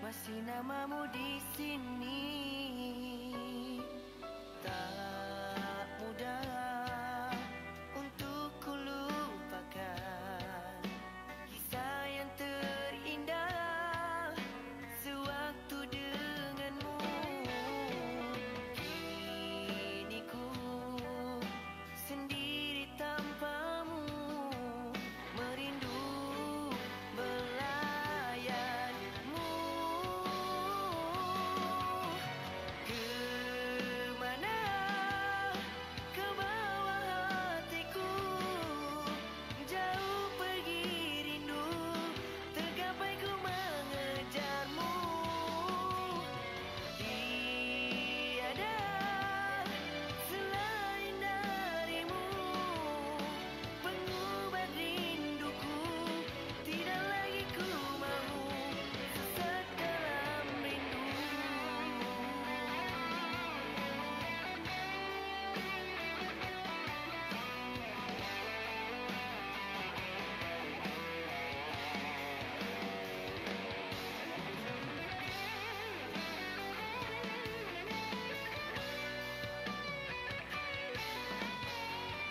Masih namamu di sini. Tak mudah untuk ku lupakan kisah yang terindah sewaktu denganmu. Kini ku sendiri tanpamu, merindu belayanmu. Kemana ke bawah hatiku, jauh pergi rindu, tergapai ku mengejarmu. Tiada selain darimu, pengubat rinduku, tidak lagi ku mahu sesat dalam rindu.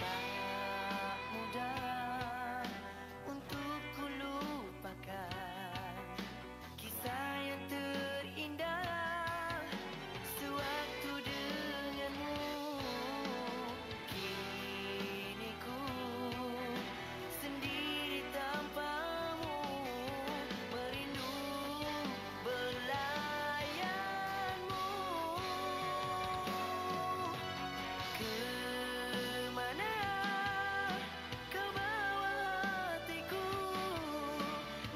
Tak mudah untuk ku lupakan kisah yang terindah sewaktu denganmu. Kini ku sendiri tanpamu, merindu belayanmu. Kemana ke bawah hatiku,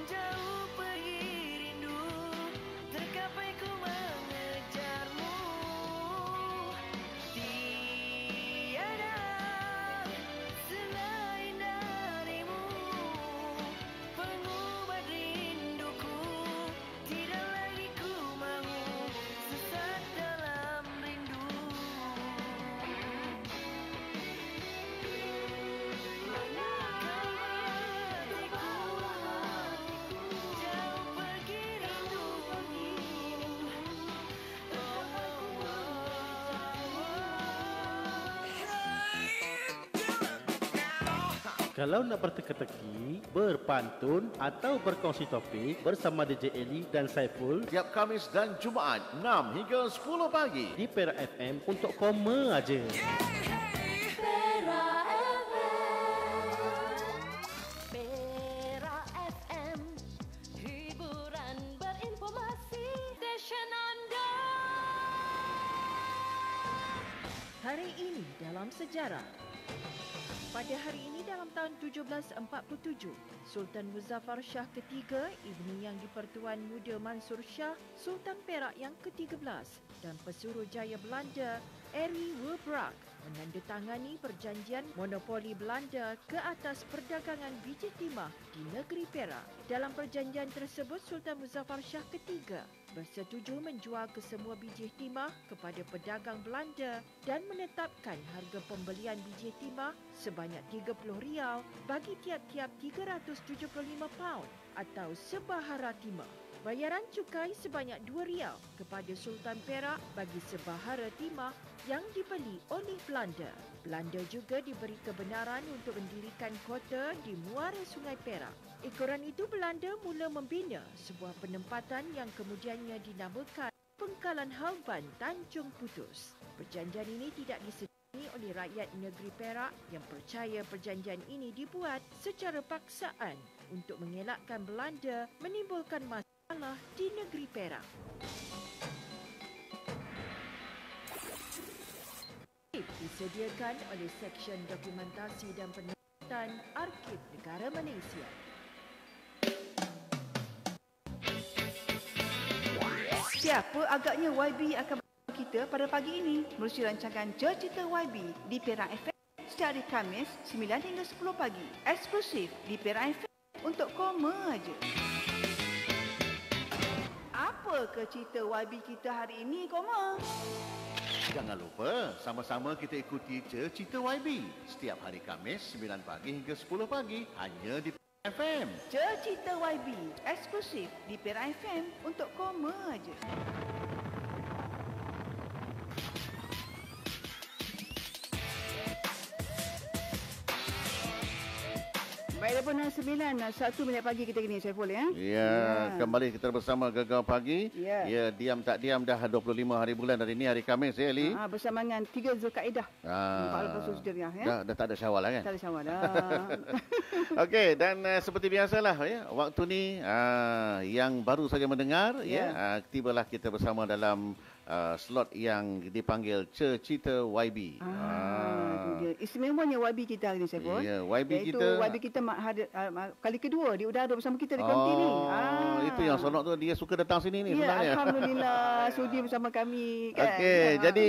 jauh pergi rindu, tergapai ku mengejarmu. Tiada selain darimu, pengubat rinduku, tidak lagi ku mahu sesat dalam rindu. Jauh pergi rindu. Kalau nak berteka-teki, berpantun atau berkongsi topik bersama DJ Eli dan Saiful Tiap Khamis dan Jumaat 6 hingga 10 pagi. di Perak FM untuk koma aja. Perak FM, hiburan berinformasi, stesen anda. Hari ini dalam sejarah. Pada hari ini dalam tahun 1747, Sultan Muzaffar Shah ketiga, ibnu yang di-Pertuan Muda Mansur Shah, Sultan Perak yang ke-13 dan Pesuruhjaya Belanda, Eri Werbrak, menandatangani perjanjian monopoli Belanda ke atas perdagangan biji timah di negeri Perak. Dalam perjanjian tersebut, Sultan Muzaffar Shah ketiga bersetuju menjual kesemua biji timah kepada pedagang Belanda dan menetapkan harga pembelian biji timah sebanyak RM30 bagi tiap-tiap 375 paun atau sebahara timah. Bayaran cukai sebanyak RM2 kepada Sultan Perak bagi sebahara timah yang dibeli oleh Belanda. Belanda juga diberi kebenaran untuk mendirikan kota di muara Sungai Perak. Ekoran itu Belanda mula membina sebuah penempatan yang kemudiannya dinamakan Pengkalan Halban Tanjung Putus. Perjanjian ini tidak disetujui oleh rakyat negeri Perak yang percaya perjanjian ini dibuat secara paksaan untuk mengelakkan Belanda menimbulkan masalah di negeri Perak. Disediakan oleh Seksyen Dokumentasi dan Penelitian Arkib Negara Malaysia. Siapa agaknya YB akan bersama kita pada pagi ini melalui rancangan Cerita YB di Perak FM setiap hari Khamis 9 hingga 10 pagi. Eksklusif di Perak FM untuk koma aja. Apa ke cerita YB kita hari ini, koma? Jangan lupa sama-sama kita ikuti Cerita YB setiap hari Khamis 9 pagi hingga 10 pagi hanya di FM. Cerita YB eksklusif di Perak FM untuk koma aja. Baik, dah 9:01 pagi kita kini, Saiful ya. Ya, kembali kita bersama Gegar Pagi. Ya. Ya, diam tak diam dah 25 hari bulan hari ini, hari Khamis ya, Ali. Bersama dengan 3 Zulkaidah. 14 Hijriah ya. Dah tak ada Syawal lah kan? Tak ada Syawal dah. Okey, dan seperti biasalah ya, waktu ni yang baru saja mendengar tibalah kita bersama dalam slot yang dipanggil Cerita YB. Itu dia. Istimewanya YB kita hari ni, Saiful. Ya, YB Iaitu kita YB kita kali kedua di udara bersama kita di konti ni. Itu yang sonok tu, dia suka datang sini ni Ya, sebenarnya. Alhamdulillah sudi bersama kami kan. Okey, jadi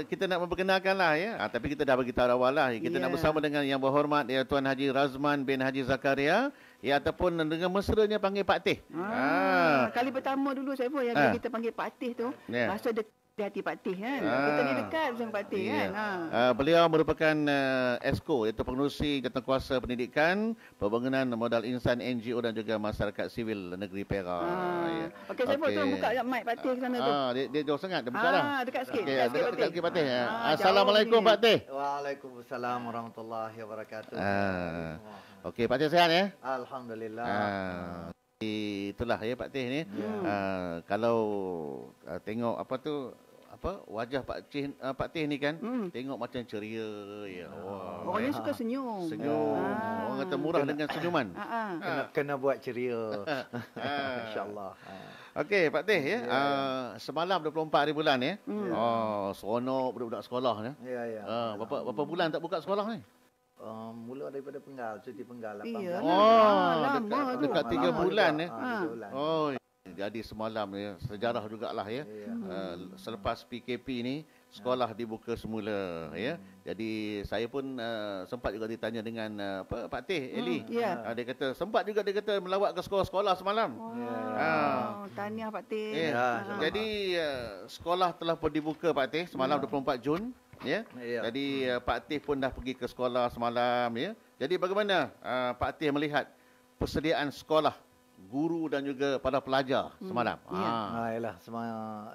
kita nak memperkenalkanlah ya. Tapi kita dah beritahu awal lah. Kita nak bersama dengan yang berhormat ya Tuan Haji Razman bin Haji Zakaria, ya ataupun dengan mesranya panggil Pak Teh. Kali pertama dulu Saiful yang kita panggil Pak Teh tu, rasa dekat hati Pak Teh kan. Kita ni dekat bersama Pak Teh kan. Beliau merupakan ESCO, iaitu pengerusi Jawatankuasa Pendidikan, Pembangunan Modal Insan NGO dan juga Masyarakat Sivil Negeri Perak. Okey, Saiful tu buka mic Pak Teh ke sana tu. Dia jauh sangat, dia buka dah. Dekat sikit. Okey, dekat sikit Pak Teh. jauh Assalamualaikum begini. Pak Teh. Waalaikumsalam warahmatullahi wabarakatuh. Okey, Pak Teh sihat ya? Alhamdulillah. Itulah ya Pak Teh ni. Kalau tengok wajah Pak Teh ni kan, tengok macam ceria ya. Orangnya suka senyum. Senyum. Orang kata murah dengan senyuman. Kena buat ceria. InsyaAllah. Okey Pak Teh ya. Semalam 24 hari bulan ya. Seronok budak-budak sekolah ya. Ya. Berapa bulan tak buka sekolah ni? Mula daripada cuti penggal 18 Iya. Lama tu. Dekat 3 bulan ya. 3 bulan. Jadi semalam ya, sejarah jugalah ya. Selepas PKP ni sekolah dibuka semula ya. Jadi saya pun sempat juga ditanya dengan Pak Teh Eli. Dia kata sempat juga dia kata melawat ke sekolah-sekolah semalam. Tahniah Pak Teh. Jadi sekolah telah pun dibuka Pak Teh semalam 24 Jun. Ya. Jadi Pak Teh pun dah pergi ke sekolah semalam ya. Jadi bagaimana Pak Teh melihat persediaan sekolah, guru dan juga para pelajar semalam? Yalah, semua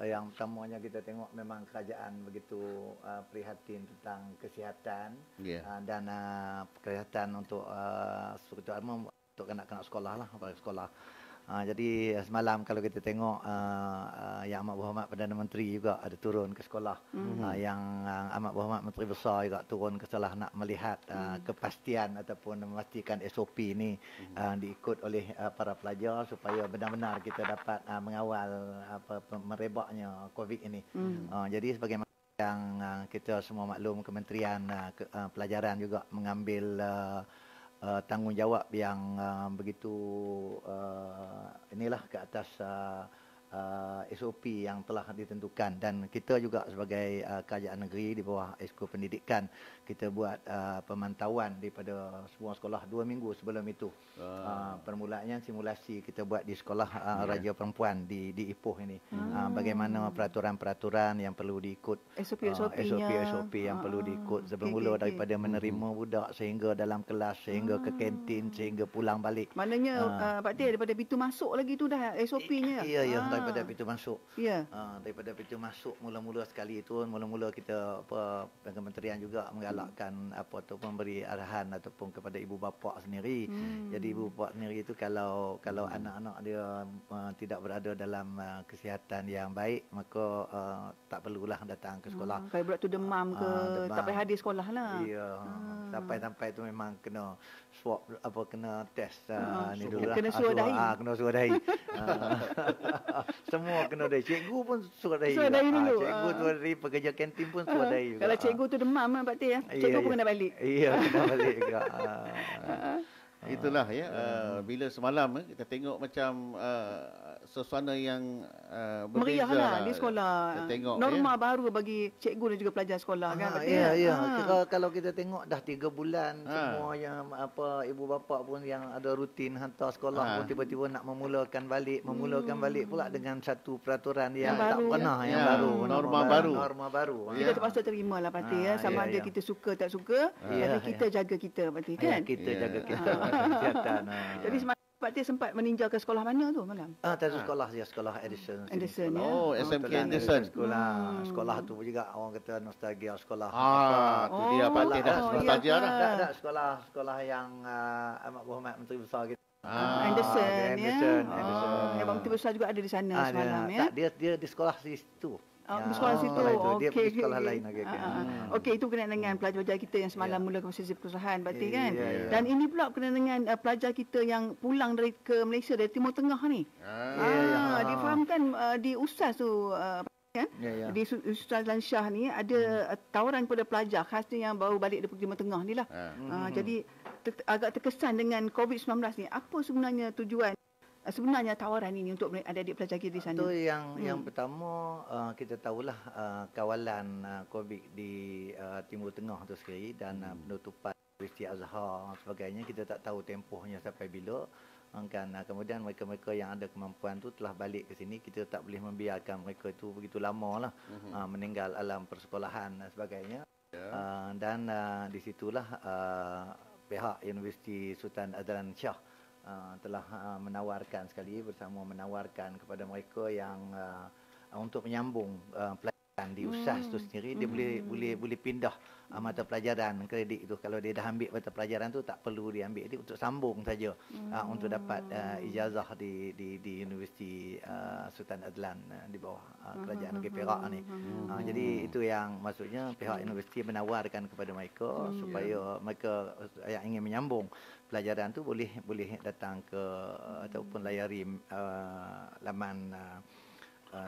yang pertamanya kita tengok memang kerajaan begitu prihatin tentang kesihatan dan kesihatan untuk untuk kanak-kanak sekolah lah, para sekolah. Jadi semalam kalau kita tengok Yang Amat Berhormat Perdana Menteri juga ada turun ke sekolah. Yang Amat Berhormat Menteri Besar juga turun ke sekolah nak melihat kepastian ataupun memastikan SOP ini diikut oleh para pelajar supaya benar-benar kita dapat mengawal merebaknya COVID ini. Jadi sebagaimana yang kita semua maklum, Kementerian Pelajaran juga mengambil tanggungjawab yang begitu inilah ke atas SOP yang telah ditentukan, dan kita juga sebagai kerajaan negeri di bawah Esko Pendidikan kita buat pemantauan daripada semua sekolah 2 minggu sebelum itu. Permulaannya simulasi kita buat di sekolah Raja Perempuan di Ipoh ini. Bagaimana peraturan-peraturan yang perlu diikut, SOP yang perlu diikut sebelum daripada menerima budak sehingga dalam kelas, sehingga ke kantin, sehingga pulang balik. Maknanya Pak Teh daripada pintu masuk lagi tu dah SOP-nya. Ya, daripada pintu masuk. Ya. Daripada pintu masuk mula-mula sekali itu, mula-mula kita kementerian juga menggalakkan ataupun memberi arahan ataupun kepada ibu bapa sendiri. Jadi ibu bapa sendiri itu kalau anak-anak dia tidak berada dalam kesihatan yang baik, maka tak perlulah datang ke sekolah. Kalau budak tu demam ke, tak payah hadir sekolah lah. Ya. Sampai tu memang kena swab kena test ni dulu lah. Kena suruh dahi. Kena suruh dahi. Semua kena dahi. Cikgu pun suruh dahi. Suruh dahi dulu. Cikgu suruh dahi, pekerja kantin pun suruh dahi juga. Kalau cikgu tu demam Pak Teh, cikgu pun kena balik. Iya, kena balik juga. Itulah ya. Bila semalam kita tengok macam suasana yang Meriah berbeza lah di sekolah. Kita tengok Norma baru bagi cikgu dan juga pelajar sekolah kan. Pak Teh? Ya. Kalau kita tengok dah 3 bulan semua yang ibu bapa pun yang ada rutin hantar sekolah pun tiba-tiba nak memulakan balik pula dengan satu peraturan yang tak baru, pernah ya. yang baru, Norma baru. Kita terpaksa terima lah Pak Teh, sama ada kita suka tak suka, tapi kita jaga kita Pak Teh kan. Kita jaga kita kesihatan. Jadi semalam Pak Teh sempat meninjau ke sekolah mana tu malam? Satu sekolah dia, sekolah Edison. Anderson ya. Oh, SMK Telan Anderson. Sekolah tu juga orang kata nostalgia sekolah. Tu dia Pak Teh dah nostalgia dah. Tak sekolah yang amat berhormat Menteri Besar kita. Anderson ya. Anderson. Yang Menteri Besar juga ada di sana semalam ya. Tak, dia di sekolah di situ. Di sekolah situ. Dia Okey. di sekolah lain lagi. Okey, itu berkenaan dengan pelajar-pelajar kita yang semalam mula ke proses perusahaan Pak Teh kan. Ya. Dan ini pula berkenaan dengan pelajar kita yang pulang ke Malaysia dari Timur Tengah ni. Difahamkan di USAS tu kan? Ya. Di Ustaz Lansyah ni ada tawaran kepada pelajar khasnya yang baru balik dari Timur Tengah ni lah. Jadi agak terkesan dengan COVID-19 ni. Apa sebenarnya tujuan sebenarnya tawaran ini untuk adik-adik pelajar kita di sana? Itu yang pertama kita tahulah kawalan COVID di Timur Tengah tu sendiri dan penutupan Universiti Azhar dan sebagainya, kita tak tahu tempohnya sampai bila. Kan kemudian mereka-mereka yang ada kemampuan tu telah balik ke sini, kita tak boleh membiarkan mereka itu begitu lama lah meninggal alam persekolahan dan sebagainya. Dan di situlah pihak Universiti Sultan Azlan Shah telah menawarkan menawarkan kepada mereka yang untuk menyambung pelajaran di USAS tu sendiri, dia boleh pindah mata pelajaran kredit itu. Kalau dia dah ambil mata pelajaran tu tak perlu dia ambil, dia untuk sambung saja untuk dapat ijazah di Universiti Sultan Azlan di bawah kerajaan negeri Perak ni. Jadi itu yang maksudnya pihak universiti menawarkan kepada mereka supaya mereka yang ingin menyambung pelajaran tu boleh datang ke ataupun layari laman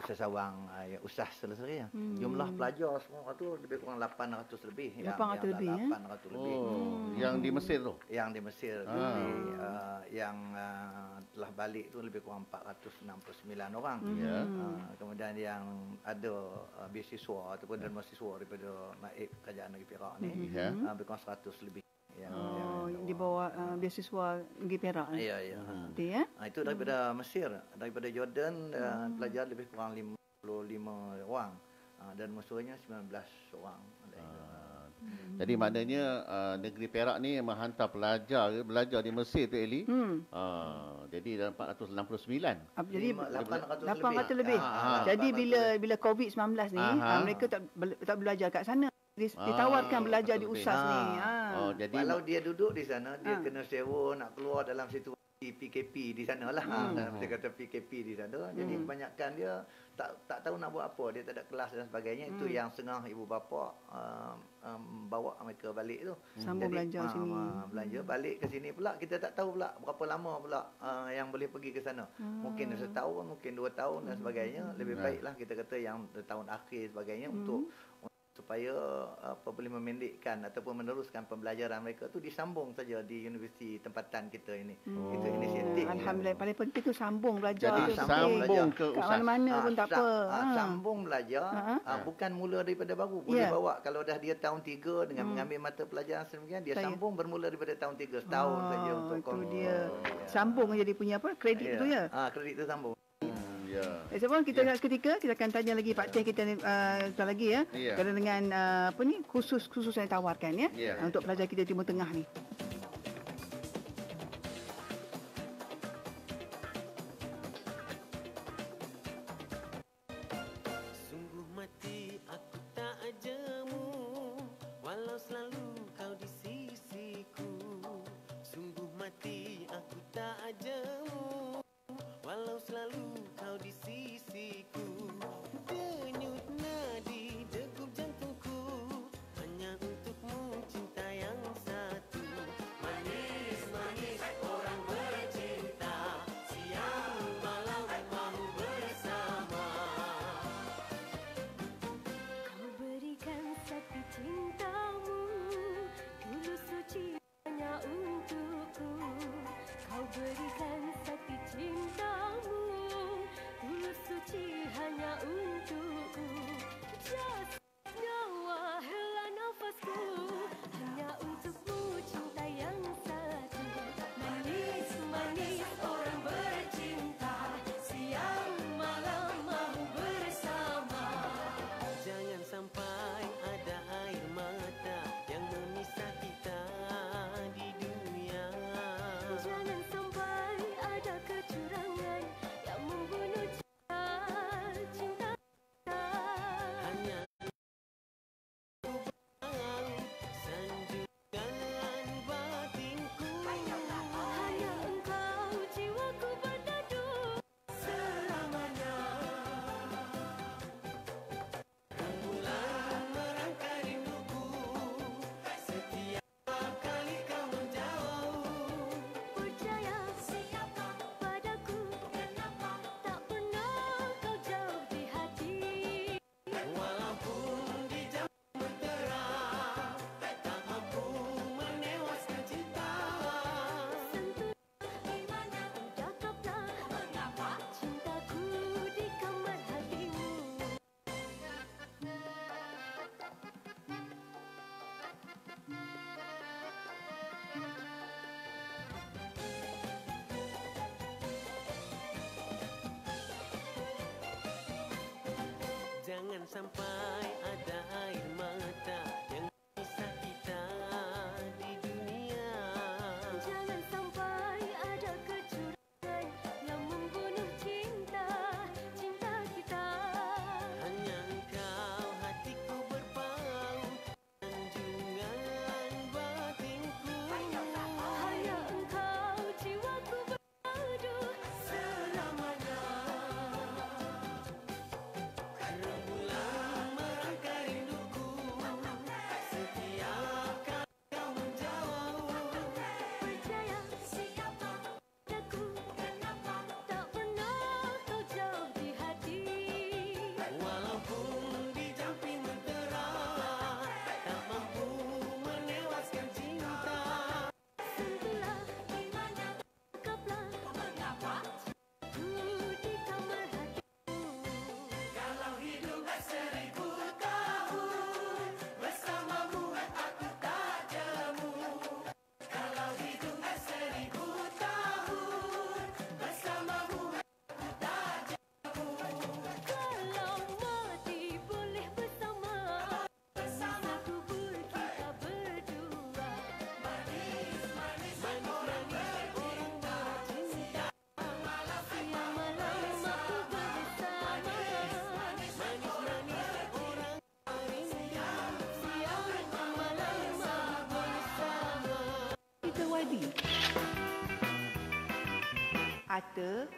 sesawang USAS selesai ya. Jumlah pelajar semua tu lebih kurang 800 lebih. 800 lebih ya. 800 lebih. Yang di Mesir tu. Yang di Mesir yang telah balik tu lebih kurang 469 orang. Kemudian yang ada beasiswa ataupun dan mahasiswa daripada Naib Kerajaan Negeri Perak ni lebih kurang 100 lebih. Yang di bawah beasiswa Negeri Perak ni. Ya. Ya. Itu daripada Mesir, daripada Jordan pelajar lebih kurang 55 orang dan musuhnya 19 orang. Jadi maknanya negeri Perak ni menghantar pelajar belajar di Mesir tu Eli. Jadi dalam 469. Jadi 800 lebih. Jadi bila COVID-19 ni mereka tak belajar kat sana. Ditawarkan belajar di USAS ni. Jadi kalau dia duduk di sana, dia kena sewa nak keluar dalam situasi PKP di sana lah. Kita kata PKP di sana. Jadi kebanyakan dia tak tahu nak buat apa. Dia tak ada kelas dan sebagainya. Itu yang setengah ibu bapa bawa mereka balik tu. Sambung belajar sini. Belajar balik ke sini pula. Kita tak tahu pula berapa lama pula yang boleh pergi ke sana. Mungkin 1 tahun, mungkin 2 tahun dan sebagainya. Lebih baiklah kita kata yang tahun akhir sebagainya untuk supaya boleh memendekkan ataupun meneruskan pembelajaran mereka tu disambung saja di universiti tempatan kita ini. Itu inisiatif. Alhamdulillah, paling penting tu sambung belajar. Jadi tu. sambung ke kat USAS. mana-mana pun tak apa. Sambung belajar, bukan mula daripada baru. Boleh bawa kalau dah dia tahun 3 dengan mengambil mata pelajaran sedemikian, dia sambung bermula daripada tahun 3 setahun saja untuk itu dia. Sambung jadi punya apa? Kredit tu ya. Kredit tu sambung. Sebab kita nak seketika kita akan tanya lagi Pak Teh kita sebentar lagi ya. Kerana dengan apa ni khusus yang ditawarkan ya untuk pelajar kita Timur Tengah ni. Sungguh mati aku tak jemu, walau selalu kau di sisiku. Sungguh mati aku tak jemu, walau selalu kau di sisiku. Denyut nadi degup jantungku, hanya untukmu cinta yang satu.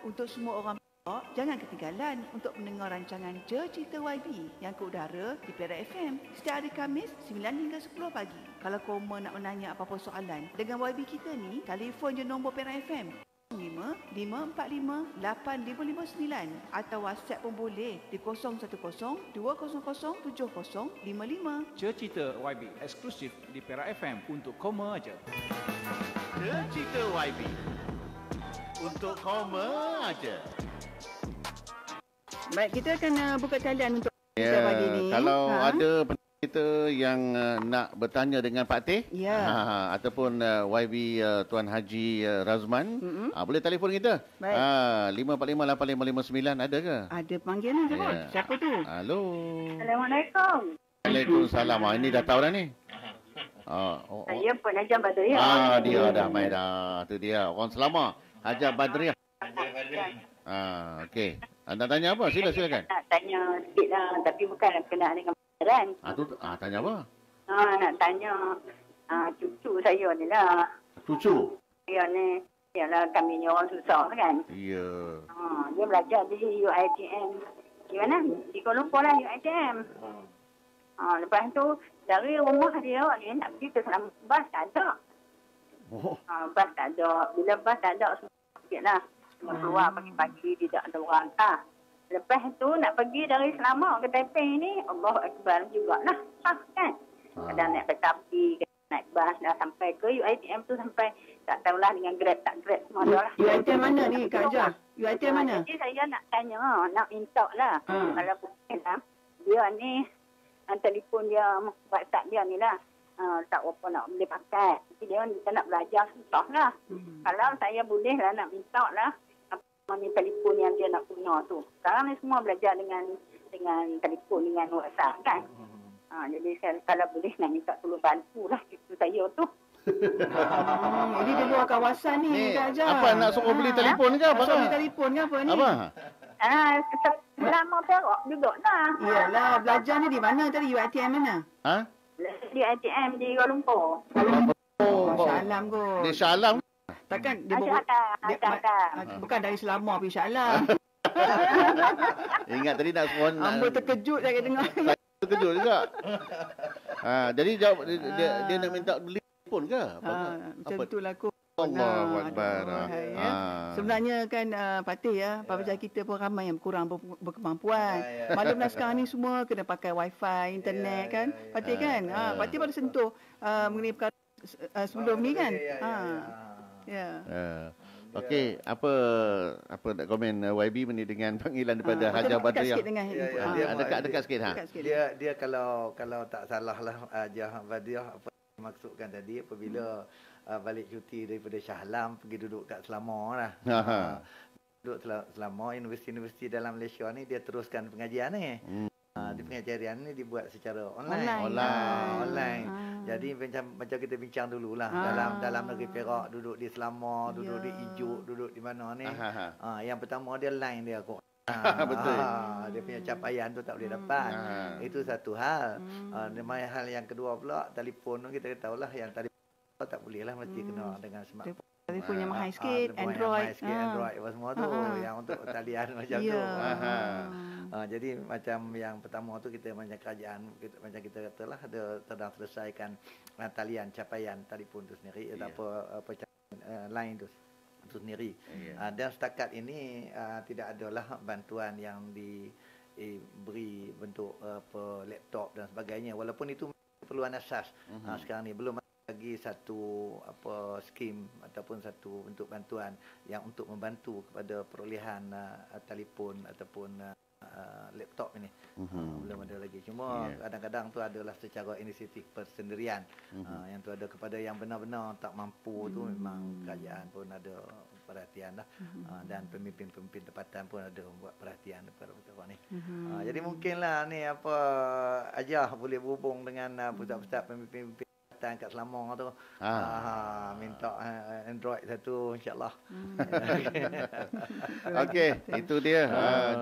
untuk semua orang Perak, jangan ketinggalan untuk mendengar rancangan Cerita YB yang ke udara di Perak FM setiap hari Khamis 9 hingga 10 pagi. Kalau korang nak menanya apa-apa soalan dengan YB kita ni, telefon je nombor Perak FM 545 8559 atau WhatsApp pun boleh di 010 200 7055. Cerita YB eksklusif di Perak FM untuk koma aja. Cerita YB untuk koma aja. Baik, kita akan buka talian untuk kita pagi ni. Kalau ada kita yang nak bertanya dengan Pak Teh, ataupun YB Tuan Haji Razman, boleh telefon kita. 5458559 ada ke? Ada panggilan tu. Siapa tu? Halo. Assalamualaikum. Waalaikumsalam. Ini dah tahu dah ni. Saya Puan Hajah Badriah. Dia dah main dah. Tu dia. Orang Selama. Hajah Badriah. Okey. Anda tanya apa? Silakan. Nak tanya sikit lah. Tapi bukan kena dengan pelajaran. Tanya apa? Nak tanya cucu saya ni lah. Cucu? Saya ni. Yalah kami ni orang susah kan. Ya. Dia belajar di UiTM. Di mana? Di Kuala Lumpur lah UiTM. Lepas tu dari rumah dia nak pergi ke Selamat, bas tak ada. Bas tak ada. Bila bas tak ada, sikit lah. Keluar pagi-pagi, tidak ada orang. Lepas tu nak pergi dari Selamat ke Taipei ni, Allah Akbar jugalah. Kan? Kadang naik kereta api, naik bas dah sampai ke UiTM tu sampai tak tahulah dengan grab tak grab semua dah lah. UiTM mana ni Kak Jah? UiTM mana? Jadi saya nak tanya, nak minta lah. Kalau boleh lah. Dia ni, telefon dia, WhatsApp dia ni lah. Tak apa nak boleh pakai. Jadi dia nak belajar susah lah. Kalau saya boleh lah nak minta lah. Apa ni telefon yang dia nak guna tu. Sekarang ni semua belajar dengan telefon, dengan WhatsApp kan. Jadi saya kalau boleh nak minta tolong bantu lah cucu saya tu. Jadi di luar kawasan ni Kak Jah. Apa nak suruh beli telefon ke apa? Beli telefon ke apa ni? Apa? Selama Perak juga lah. Iyalah, belajar ni di mana tadi? UiTM mana? Di UiTM di Kuala Lumpur. Shah Alam kot. Di Shah Alam? Takkan dia bukan dari Selama pergi Shah Alam. Ingat tadi nak suruh Hamba terkejut saya dengar. Terkejut juga. Jadi jawab dia nak minta beli telefon ke? Macam itulah kot. Allahu Akbar. Sebenarnya kan Patih ya, pelajar kita pun ramai yang kurang berkemampuan. Maklumlah sekarang ni semua kena pakai wifi, internet kan. Patih kan? Patih baru sentuh mengenai perkara sebelum ni kan. Okey, apa nak komen YB ni dengan panggilan daripada Hajah Badriah? Dekat sikit ha. Dia kalau tak salah lah Hajah Badriah apa maksudkan tadi apabila balik cuti daripada Shah Alam pergi duduk kat Selangor lah. Duduk Selangor, universiti-universiti dalam Malaysia ni dia teruskan pengajian ni. Di pengajian ni dibuat secara online. Jadi macam kita bincang dululah dalam negeri Perak, duduk di Selangor, duduk di Ijuk, duduk di mana ni. Yang pertama dia line dia kok. Betul. Dia punya capaian tu tak boleh dapat. Itu satu hal. Hal yang kedua pula telefon tu kita tahulah yang telefon tak boleh lah mesti kena dengan smartphone. Telefon yang mahal sikit, Android. Android apa semua tu yang untuk talian macam tu. Jadi macam yang pertama tu kita macam kerajaan macam kita katalah ada sedang selesaikan talian capaian telefon tu sendiri apa line tu sendiri. Dan setakat ini tidak adalah bantuan yang diberi bentuk laptop dan sebagainya walaupun itu keperluan asas. Sekarang ni belum lagi satu skim ataupun satu bentuk bantuan yang untuk membantu kepada perolehan telefon ataupun laptop ini. Belum ada lagi. Cuma kadang-kadang tu adalah secara inisiatif persendirian. Yang tu ada kepada yang benar-benar tak mampu tu memang kerajaan pun ada perhatian lah. Dan pemimpin-pemimpin tempatan pun ada buat perhatian kepada perkara ni. Jadi mungkinlah ni Ajah boleh berhubung dengan pusat-pusat pemimpin kat Selangor tu. Minta Android satu insya-Allah. Okey, itu dia.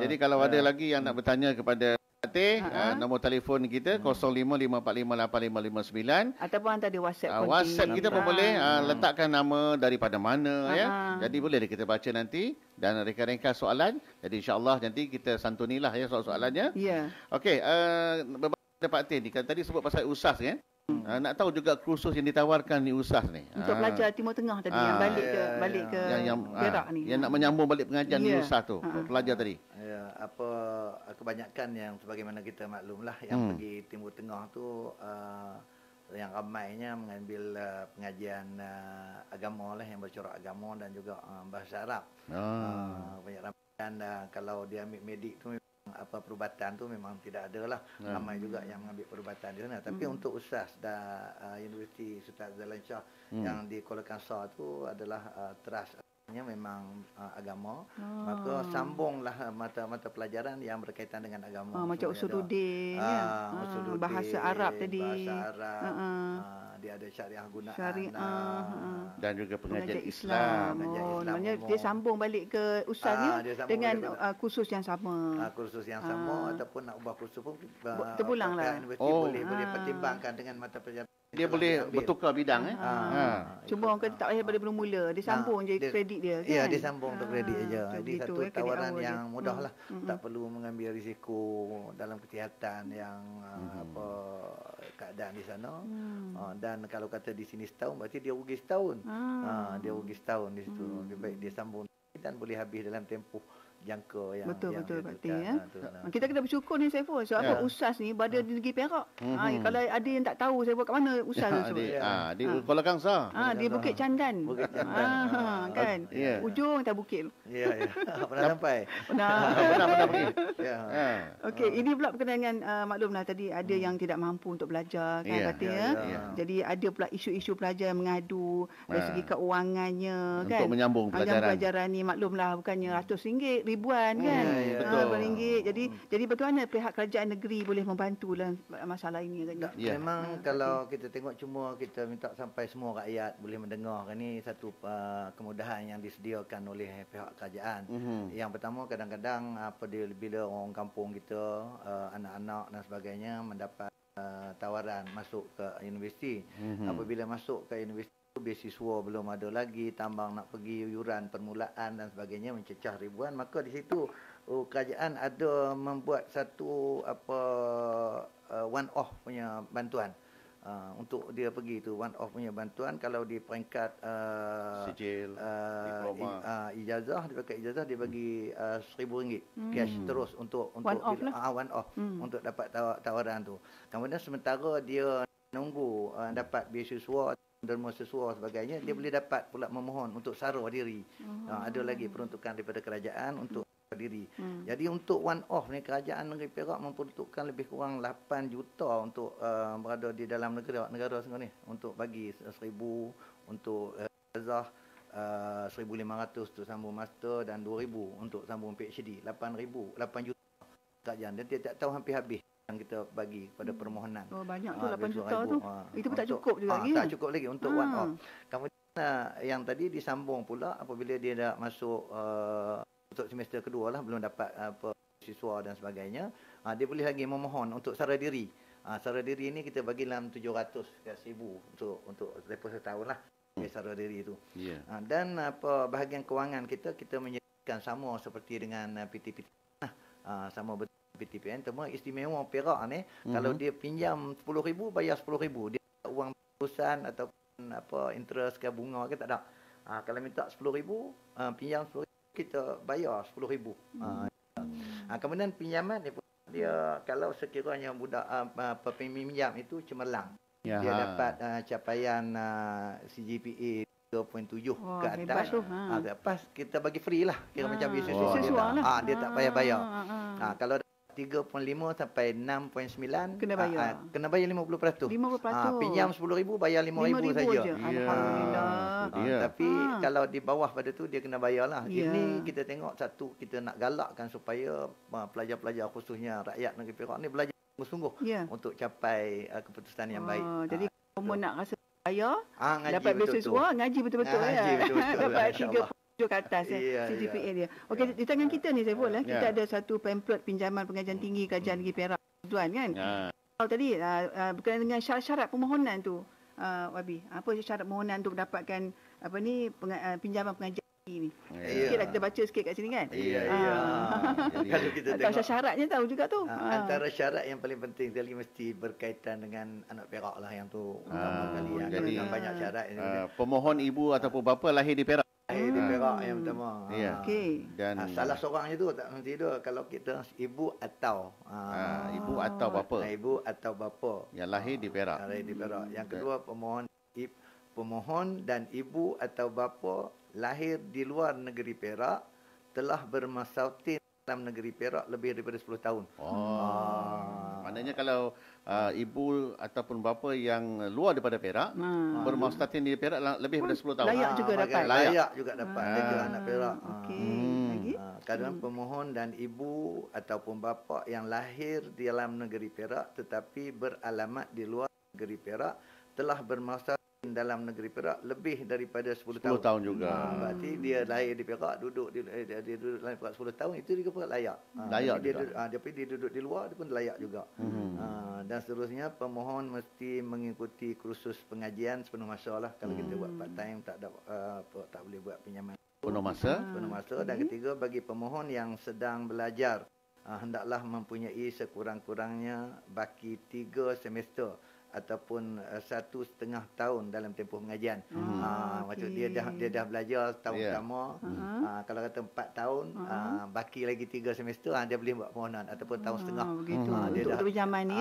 Jadi kalau ada lagi yang nak bertanya kepada Patih, nombor telefon kita 0554585559 ataupun hantar di WhatsApp konti. WhatsApp kita pun boleh letakkan nama daripada mana ya. Jadi boleh kita baca nanti dan reka-reka soalan. Jadi insya-Allah nanti kita santunilah ya soalan-soalannya. Ya. Okey, Pak Tin ni tadi sebut pasal USAS kan? Nak tahu juga kursus yang ditawarkan di USAS ni. Untuk pelajar Timur Tengah tadi yang balik ke Perak ni. Yang nak menyambung balik pengajian di USAS tu, pelajar tadi. Ya, kebanyakan yang sebagaimana kita maklumlah yang pergi Timur Tengah tu yang ramainya mengambil pengajian agama lah, yang bercorak agama dan juga bahasa Arab. Banyak ramai. Dan kalau dia ambil medik tu perubatan tu memang tidak ada lah. Ramai juga yang mengambil perubatan di sana. Tapi untuk USAS dan Universiti Sultan Zahlan Shah yang di Kuala Kangsar tu adalah trustnya memang agama. Maka sambunglah mata-mata pelajaran yang berkaitan dengan agama. Macam usuluddin ya. Bahasa Arab tadi. Bahasa Arab. Dia ada syariah gunaan dan juga pengajian Islam. Maknanya dia sambung balik ke USAS ni dengan kursus yang sama. Kursus yang sama ataupun nak ubah kursus pun terpulanglah. Boleh pertimbangkan dengan mata pelajaran. Dia boleh bertukar bidang Cuma orang kata tak payah daripada bermula, dia sambung je kredit dia kan. Ya, dia sambung untuk kredit aja. Jadi satu tawaran yang mudahlah. Tak perlu mengambil risiko dalam kesihatan yang keadaan di sana. Dan kalau kata di sini setahun, berarti dia rugi setahun. Dia rugi setahun di situ. Lebih baik dia sambung dan boleh habis dalam tempoh jangka yang betul Pak Tin ya. Kita kena bersyukur ni Saiful sebab USAS ni berada di negeri Perak. Kalau ada yang tak tahu Saiful kat mana USAS tu di Kuala Kangsar. Di Bukit Candan. Kan. Ujung atas bukit. Ya. Pernah sampai. Pernah pergi. Okey, ini pula berkenaan dengan maklumlah tadi ada yang tidak mampu untuk belajar kan katanya. Jadi ada pula isu-isu pelajar yang mengadu dari segi keuangannya kan. Untuk menyambung pelajaran ni maklumlah bukannya ratus ringgit, ribuan kan. Betul. RM1. Jadi bagaimana pihak kerajaan negeri boleh membantu dalam masalah ini kan? Memang kalau kita tengok cuma kita minta sampai semua rakyat boleh mendengar kan, ni satu kemudahan yang disediakan oleh pihak kerajaan. Yang pertama kadang-kadang bila orang kampung kita anak-anak dan sebagainya mendapat tawaran masuk ke universiti. Apabila masuk ke universiti beasiswa belum ada lagi, tambang nak pergi yuran permulaan dan sebagainya mencecah ribuan, maka di situ kerajaan ada membuat satu one off punya bantuan untuk dia pergi tu, one off punya bantuan. Kalau di peringkat sijil ijazah, di peringkat ijazah dia bagi RM1,000 cash terus untuk one off untuk dapat tawaran tu. Kemudian sementara dia menunggu dapat beasiswa dan mahasiswa sebagainya, dia boleh dapat pula memohon untuk sara diri. Ada lagi peruntukan daripada kerajaan untuk diri. Jadi untuk one off ni kerajaan negeri Perak memperuntukkan lebih kurang 8 juta untuk berada di dalam negara sendiri ni, untuk bagi 1,000 untuk ijazah, 1,500 untuk sambung master dan 2,000 untuk sambung PhD. 8 juta kerajaan. Dan dia tak tahu hampir habis yang kita bagi pada permohonan. Banyak tu 8 juta tu. Itu pun tak cukup juga lagi. Tak cukup lagi untuk one off. Kemudian yang tadi disambung pula apabila dia dah masuk untuk semester kedua lah, belum dapat siswa dan sebagainya, dia boleh lagi memohon untuk sara diri. Sara diri ni kita bagi dalam 700 ke 1,000 untuk lepas setahun lah sara diri itu. Dan bahagian kewangan kita menyediakan sama seperti dengan PTPTN lah. Sama betul PTPN, cuma istimewa Perak ni kalau dia pinjam 10,000 bayar 10,000, dia uang perusahaan ataupun interest ke bunga ke tak ada. Kalau minta 10,000 pinjam 10,000 kita bayar 10,000. Kemudian pinjaman ni dia kalau sekiranya budak peminjam itu cemerlang, dia dapat capaian CGPA 3.7 ke atas. Ke atas kita bagi free lah, kira macam beasiswa lah. Dia tak payah bayar. Kalau 3.5 sampai 6.9 kena bayar. Kena bayar 50%. 50%. Pinjam 10,000 bayar 5,000 saja. Alhamdulillah. Tapi kalau di bawah pada tu dia kena bayar lah. Ini kita tengok satu, kita nak galakkan supaya pelajar-pelajar khususnya rakyat negeri Perak ni belajar sungguh-sungguh untuk capai keputusan yang baik. Jadi kamu nak rasa bayar, dapat beasiswa, ngaji betul-betul dapat 3 ke atas CGPA dia. Okey, di tangan kita ni Saiful kita ada satu pamphlet pinjaman pengajian tinggi kerajaan negeri Perak tuan kan. Kalau tadi berkenaan dengan syarat-syarat permohonan tu, Wabi, apa syarat permohonan untuk mendapatkan pinjaman pengajian ni? Sikitlah kita baca sikit kat sini kan. Kalau kita tengok syaratnya tahu juga tu. Antara syarat yang paling penting sekali mesti berkaitan dengan anak perak lah yang tu utama sekali. Jadi banyak syarat. Pemohon ibu ataupun bapa lahir di Perak. Lahir di Perak yang pertama. Okey. Dan salah seorangnya tu tak mesti tu kalau kita ibu atau bapa. Ibu atau bapa yang lahir di Perak. Lahir di Perak. Yang kedua pemohon dan ibu atau bapa lahir di luar negeri Perak telah bermasautin dalam negeri Perak lebih daripada 10 tahun. Maknanya kalau ibu ataupun bapa yang luar daripada Perak bermasautin di Perak lebih daripada 10 tahun. Layak juga dapat. Layak juga dapat jaga anak Perak. Okey. Kadang pemohon dan ibu ataupun bapa yang lahir di dalam negeri Perak tetapi beralamat di luar negeri Perak telah bermasautin dalam negeri Perak lebih daripada 10 tahun. 10 tahun juga. Berarti dia lahir di Perak, duduk dia duduk dalam Perak 10 tahun, itu dia pun layak. Layak dia juga. dia duduk di luar, dia pun layak juga. Dan seterusnya pemohon mesti mengikuti kursus pengajian sepenuh masa lah. Kalau kita buat part time tak boleh buat pinjaman penuh masa. Dan ketiga, bagi pemohon yang sedang belajar hendaklah mempunyai sekurang-kurangnya baki 3 semester ataupun 1,5 tahun dalam tempoh pengajian. Maksud dia dah belajar tahun pertama. Kalau kata 4 tahun, baki lagi 3 semester, dia boleh buat permohonan ataupun tahun setengah. Begitu. Untuk pinjaman ni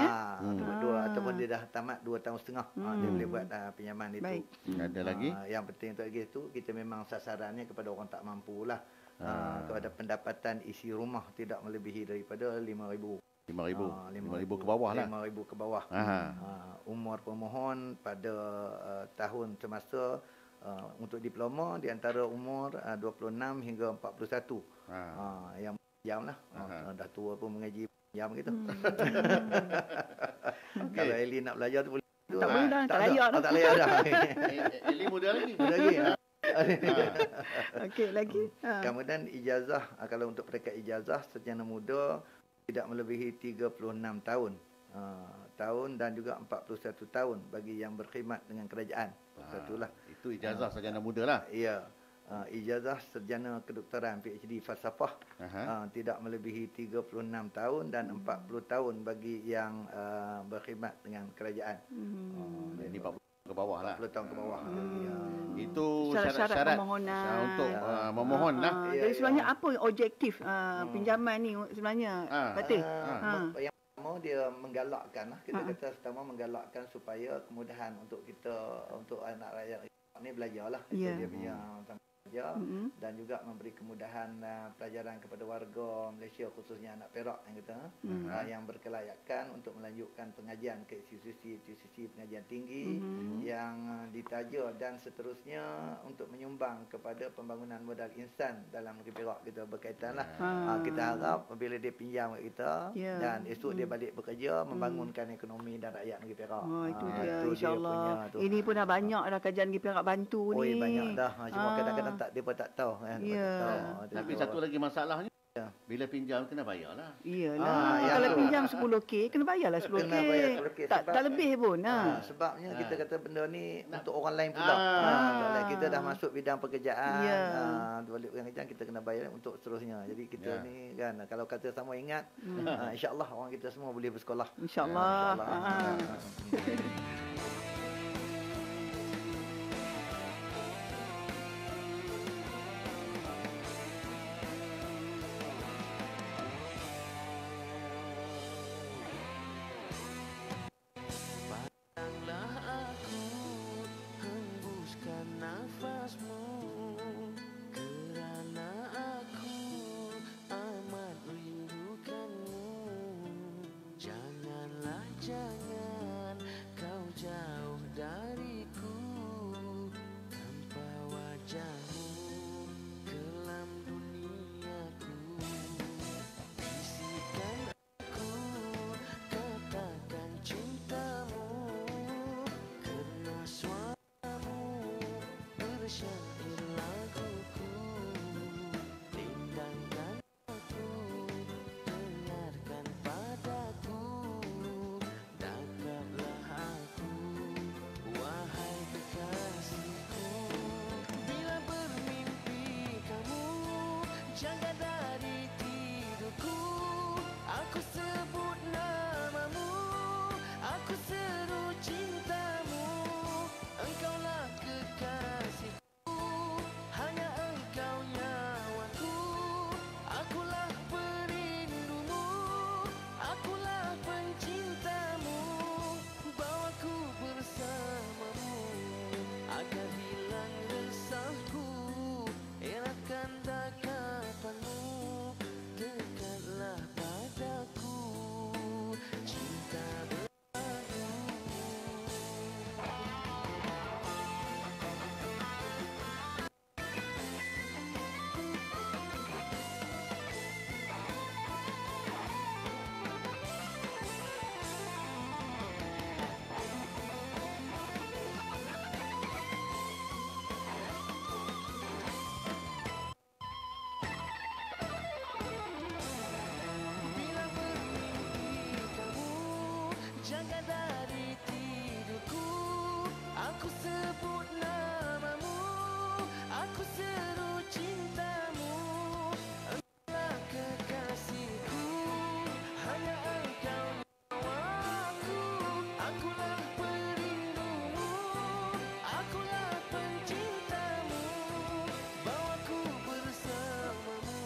ataupun dia dah tamat 2 tahun setengah, dia boleh buat pinjaman itu. Baik. Ada lagi? Yang penting untuk lagi itu kita memang sasarannya kepada orang tak mampu lah. Kepada pendapatan isi rumah tidak melebihi daripada 5,000. 5,000 ke bawah lah. 5,000 ke bawah. Umur pemohon pada tahun semasa untuk diploma di antara umur 26 hingga 41. Yang jam lah. Dah tua pun mengaji jam gitu. Kalau Eli nak belajar tu boleh. Tak boleh dah, tak layak dah. Tak layak dah. Eli muda lagi. Okey, lagi. Kemudian ijazah, kalau untuk peringkat ijazah sarjana muda tidak melebihi 36 tahun dan juga 41 tahun bagi yang berkhidmat dengan kerajaan. Satulah. Itu ijazah sarjana muda lah. Ya. Ijazah sarjana kedoktoran PhD falsafah tidak melebihi 36 tahun dan 40 tahun bagi yang berkhidmat dengan kerajaan. Jadi 40 ke bawah lah. 40 tahun ke bawah. Itu syarat permohonan untuk memohon lah. Jadi sebenarnya apa objektif pinjaman ni sebenarnya, Fatih? Yang pertama dia menggalakkan lah. Kita kata pertama menggalakkan supaya kemudahan untuk kita, untuk anak rakyat ni belajarlah. Itu dia punya belajar dan juga memberi kemudahan pelajaran kepada warga Malaysia, khususnya anak Perak yang kita yang berkelayakan untuk melanjutkan pengajian ke institusi pengajian tinggi yang ditaja dan seterusnya untuk menyumbang kepada pembangunan modal insan dalam negeri Perak kita berkaitan lah. Kita harap apabila dia pinjam kat kita dan esok dia balik bekerja membangunkan ekonomi dan rakyat negeri Perak. Itu dia, insyaAllah. Ini pun dah banyak dah kajian negeri Perak bantu ni. Banyak dah. Cuma kadang-kadang dia pun tak tahu. Tapi satu lagi masalahnya, bila pinjam kena bayar lah. Iyalah. Kalau pinjam 10K, kena bayarlah 10K. Tak lebih pun. Sebabnya kita kata benda ni untuk orang lain pula. Kita dah masuk bidang pekerjaan. Balik pekerjaan kita kena bayar untuk seterusnya. Jadi kita ni kan, kalau kata sama ingat, insya-Allah orang kita semua boleh bersekolah. InsyaAllah. Jangan kau Jaga dari tidurku, aku sebut namamu, aku seru cintamu. Engkaulah kekasihku, hanya engkau nyawaku. Akulah perindumu, akulah pencintamu. Bawaku bersamamu agar hilang resahku. Eratkan dekapanmu, dekatlah padaku. Cinta berlalu. Bila bermimpi kamu, jaga dari tidurku. Aku sebut namamu, aku seru cintamu. Engkaulah kekasihku, hanya engkau nyawaku. Akulah perindumu, akulah pencintamu. Bawaku bersamamu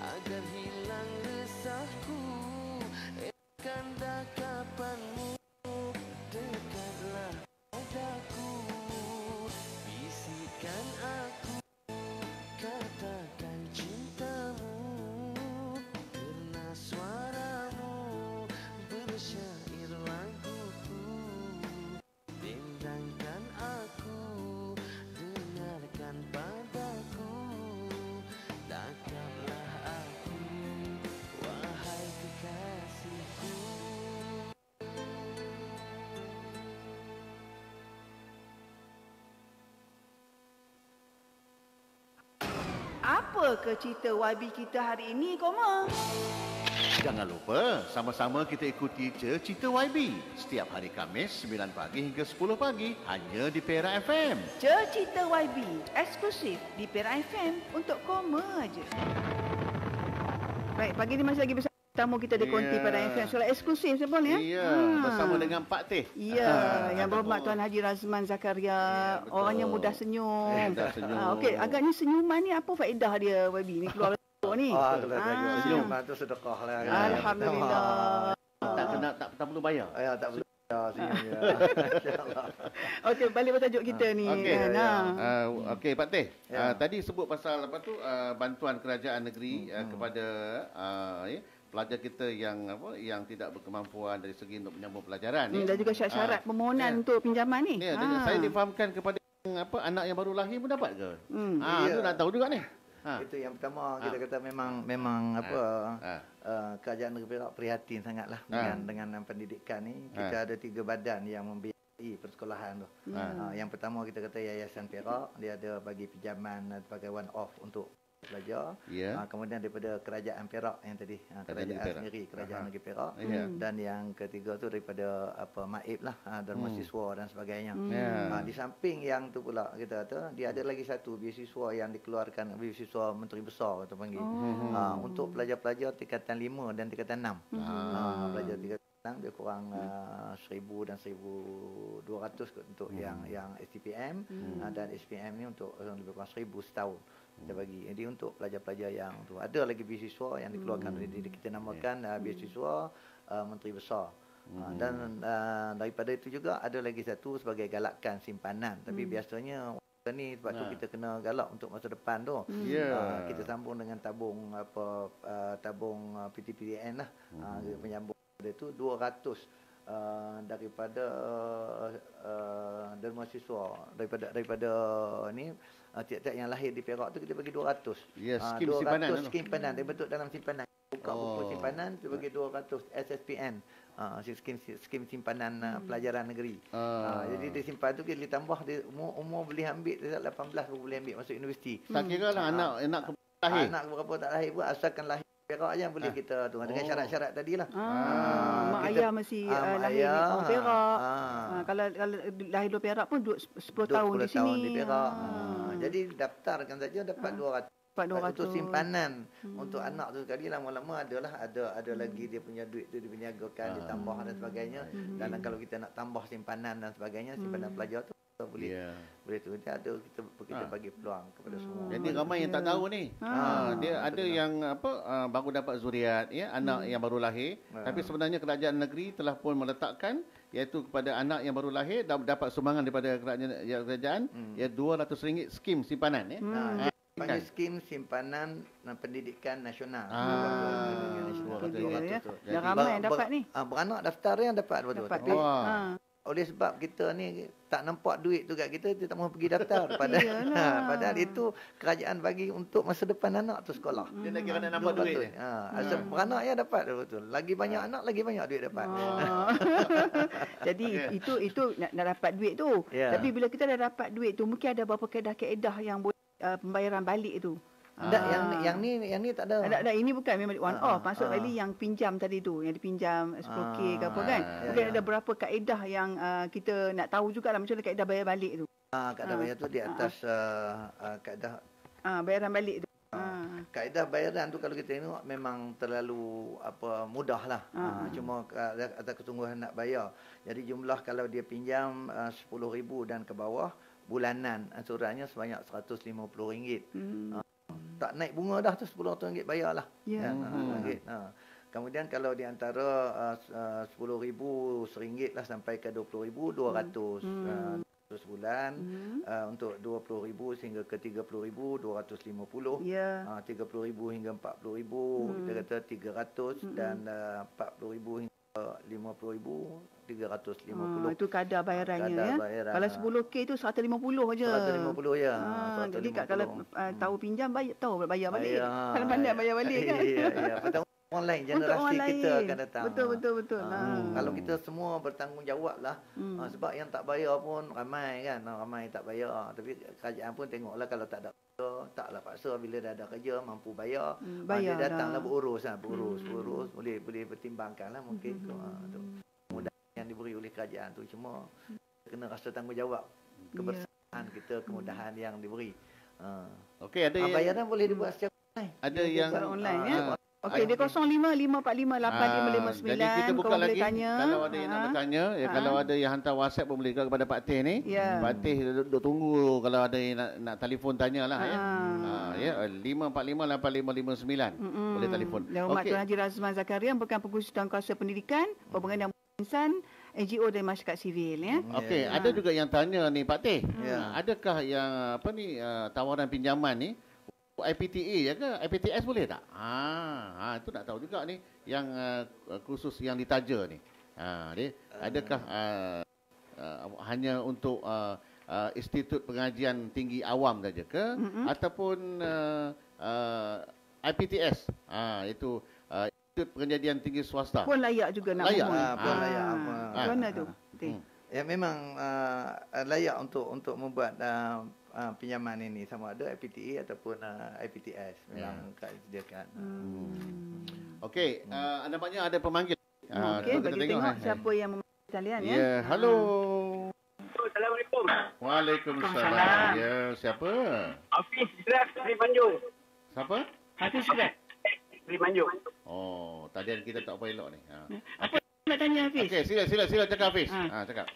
agar hilang resahku. Eratkan dekapanmu, dekatlah padaku. Bisikkan aku, katakan cintamu. Karena suaramu bersyair laguku. Dendangkan aku, dengarkan padaku. Dakaplah aku, wahai kekasihku. Apa ke cerita YB kita hari ini, Koma? Jangan lupa, sama-sama kita ikuti Cerita YB setiap hari Khamis 9 pagi hingga 10 pagi hanya di Perak FM. Cerita YB eksklusif di Perak FM untuk Koma aja. Baik, pagi ni masih lagi bersama tamu kita di Konti Perak FM. Soalan eksklusif siapa ni ya? Bersama dengan Pak Teh. Ya, yang berhormat Tuan Haji Razman Zakaria. Orangnya mudah senyum. Mudah senyum. Okey, agaknya senyuman ni apa faedah dia YB ni keluar ni? Senyum tu sedekah lah. Alhamdulillah. Tak perlu bayar. Ya, tak perlu bayar senyumnya. InsyaAllah. Okey, balik pada tajuk kita ni. Okey, okey Pak Teh. Ya. Tadi sebut pasal apa tu bantuan kerajaan negeri kepada pelajar kita yang tidak berkemampuan dari segi untuk menyambung pelajaran Dan juga syarat-syarat permohonan untuk pinjaman ni. Ya, saya difahamkan kepada anak yang baru lahir pun dapat ke? Itu nak tahu juga ni. Itu yang pertama kita kata memang kerajaan negeri Perak prihatin sangatlah dengan pendidikan ni. Kita ada 3 badan yang membiayai persekolahan tu. Yang pertama kita kata Yayasan Perak, dia ada bagi pinjaman sebagai one off untuk pelajar. Kemudian daripada kerajaan Perak yang tadi kerajaan sendiri, kerajaan negeri Perak. Dan yang ketiga tu daripada MAIB lah, dan mahasiswa dan sebagainya. Di samping yang tu pula kita kata dia ada lagi satu beasiswa yang dikeluarkan, beasiswa Menteri Besar kita panggil, untuk pelajar-pelajar tingkatan 5 dan tingkatan 6. Pelajar tingkatan 6 dia kurang 1,000 dan 1,200 untuk yang STPM, dan SPM ni untuk lebih kurang 1,000 setahun kita bagi. Jadi untuk pelajar-pelajar yang tu ada lagi beasiswa yang dikeluarkan oleh kita namakan beasiswa Menteri Besar. Dan daripada itu juga ada lagi satu sebagai galakan simpanan, tapi biasanya ni sebab tu kita kena galak untuk masa depan tu. Kita sambung dengan tabung tabung PTPDN lah. Menyambung dia tu 200 daripada dan mahasiswa daripada ni tiap-tiap yang lahir di Perak tu kita bagi 200. Skim simpanan. Skim simpanan dia bentuk dalam simpanan. Buka buku simpanan kita bagi 200 SSPN. Skim simpanan pelajaran negeri. Jadi dia simpan tu kita ditambah dia umur boleh ambil 18 baru boleh ambil masuk universiti. Tak kira lah anak lahir. Anak berapa tak lahir pun asalkan lahir Perak aja boleh kita tu dengan syarat-syarat tadilah. Mak ayah mesti lahir di Perak. Kalau lahir di Perak pun 10 tahun di sini. Tahun di Perak. Jadi daftarkan saja dapat 200. Untuk simpanan untuk anak tu sekali lama-lama ada lagi dia punya duit tu dia berniagakan, ditambah dan sebagainya. Dan kalau kita nak tambah simpanan dan sebagainya, simpanan pelajar tu boleh tu dia ada kita bagi peluang kepada semua. Jadi ramai yang tak tahu ni. Dia ada yang baru dapat zuriat ya, anak yang baru lahir, tapi sebenarnya kerajaan negeri telah pun meletakkan iaitu kepada anak yang baru lahir dapat sumbangan daripada kerajaan ya RM200 skim simpanan ya. Panggil skim simpanan pendidikan nasional. Dah ramai yang dapat ni. Beranak daftar yang dapat betul. Tapi oleh sebab kita ni tak nampak duit tu kat kita, dia tak mahu pergi daftar. Padahal itu kerajaan bagi untuk masa depan anak tu sekolah. Dia nak kira nak nampak duit ni. Beranak ya dapat betul. Lagi banyak anak, lagi banyak duit dapat. Jadi itu nak dapat duit tu. Tapi bila kita dah dapat duit tu, mungkin ada beberapa kaedah-kaedah yang boleh pembayaran balik tu. Yang ni tak ada. Ini bukan memang one off. Maksud kali yang pinjam tadi tu, yang dipinjam 10k ke apa kan. Mungkin ada berapa kaedah yang kita nak tahu jugalah macam mana kaedah bayar balik tu. Kaedah bayar tu di atas kaedah bayaran balik tu. Kaedah bayaran tu kalau kita tengok memang terlalu mudah lah. Cuma ada ketungguhan nak bayar. Jadi jumlah kalau dia pinjam 10,000 dan ke bawah, bulanan suratnya sebanyak RM150. Tak naik bunga dah tu, RM10 bayarlah. RM1. Kemudian kalau di antara RM10,000 RM1 lah sampai ke RM20,000 200 sebulan. Untuk RM20,000 sehingga ke RM30,000 250. RM30,000 hingga RM40,000 kita kata RM300 dan RM40,000 hingga RM50,000 RM350. Itu kadar bayarannya ya. Kalau 10k tu RM150 je. RM150 ya. Jadi kalau tahu pinjam bayar balik. Kalau pandai bayar balik kan. Ya. Online generasi kita akan datang. Betul. Kalau kita semua bertanggungjawab lah. Sebab yang tak bayar pun ramai kan. Ramai tak bayar. Tapi kerajaan pun tengoklah kalau tak ada kerja, taklah paksa bila dah ada kerja mampu bayar. Dia datanglah berurus. Boleh pertimbangkan lah mungkin. Kemudahan yang diberi oleh kerajaan tu. Cuma kena rasa tanggungjawab. Kebersamaan kita, kemudahan yang diberi. Okey, ada yang bayaran boleh dibuat secara online. Ada yang online ya. Okey, dia 05-545-8559. Jadi kita buka lagi tanya. Kalau ada yang nak bertanya, kalau ada yang hantar WhatsApp pun boleh kepada Pak Teh ni. Pak Teh duduk tunggu kalau ada yang nak telefon tanyalah ya. 545-8559. Boleh telefon. Dan Hormat Tuan Haji Razman Zakaria merupakan pengurusi Kuasa Pendidikan, Pembangunan Insan, NGO dan masyarakat sivil ya. Okey, ada juga yang tanya ni Pak Teh. Adakah yang tawaran pinjaman ni IPTA ya ke? IPTS boleh tak? Itu nak tahu juga ni yang khusus yang ditaja ni. Adakah hanya untuk Institut Pengajian Tinggi Awam saja ke ataupun IPTS? Itu Institut Pengajian Tinggi Swasta. Pun layak juga nak mohon. Pun layak. Mana tu? Ya memang layak untuk membuat pinjaman ini sama ada IPTA ataupun IPTS memang disediakan. Okey, nampaknya ada pemanggil. Okey, kita tengok siapa yang memanggil talian ya. Ya, halo. Assalamualaikum. Waalaikumsalam. Ya, siapa? Hafiz Graf dari Banjung. Siapa? Hafiz Graf dari Banjung. Oh, tadi kita tak apa elok ni. Apa nak tanya Hafiz? Okey, sila cakap Hafiz. Cakap.